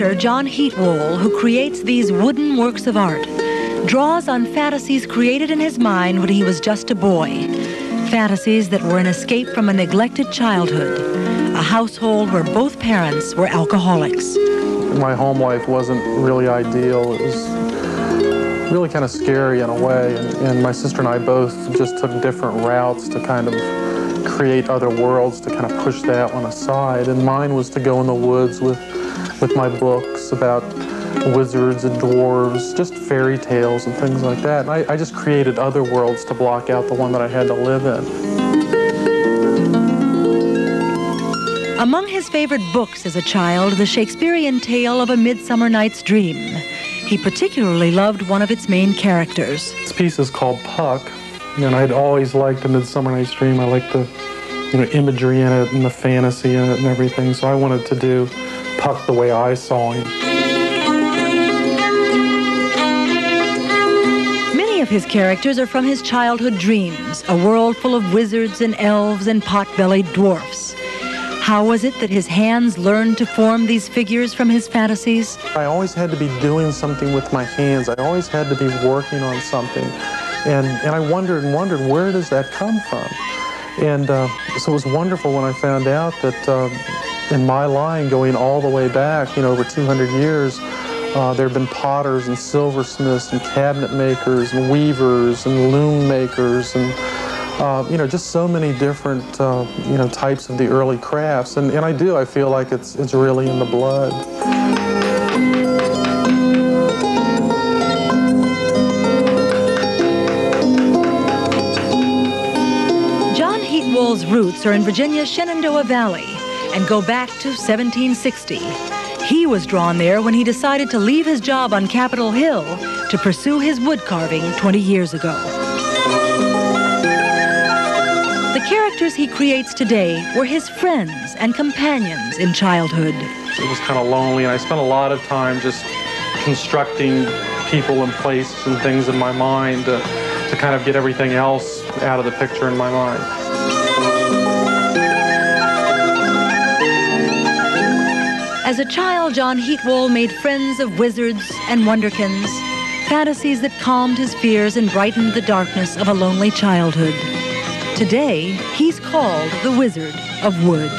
sculptor John Heatwole, who creates these wooden works of art, draws on fantasies created in his mind when he was just a boy. Fantasies that were an escape from a neglected childhood, a household where both parents were alcoholics. My home life wasn't really ideal. It was really kind of scary in a way, and my sister and I both just took different routes to kind of create other worlds, to kind of push that one aside. And mine was to go in the woods with my books about wizards and dwarves, just fairy tales and things like that. And I just created other worlds to block out the one that I had to live in. Among his favorite books as a child, the Shakespearean tale of A Midsummer Night's Dream. He particularly loved one of its main characters. This piece is called Puck, and I'd always liked A Midsummer Night's Dream. I liked the imagery in it and the fantasy in it and everything, so I wanted to do Puck the way I saw him. Many of his characters are from his childhood dreams, a world full of wizards and elves and pot-bellied dwarfs. How was it that his hands learned to form these figures from his fantasies? I always had to be doing something with my hands. I always had to be working on something. And I wondered, where does that come from? And so it was wonderful when I found out that in my line, going all the way back, over 200 years, there have been potters and silversmiths and cabinet makers and weavers and loom makers and just so many different, types of the early crafts. And I feel like it's really in the blood. John Heatwole's roots are in Virginia's Shenandoah Valley and go back to 1760. He was drawn there when he decided to leave his job on Capitol Hill to pursue his wood carving 20 years ago. The characters he creates today were his friends and companions in childhood. It was kind of lonely, and I spent a lot of time just constructing people and places and things in my mind to kind of get everything else out of the picture in my mind. As a child, John Heatwole made friends of wizards and wonderkins, fantasies that calmed his fears and brightened the darkness of a lonely childhood. Today, he's called the Wizard of Wood.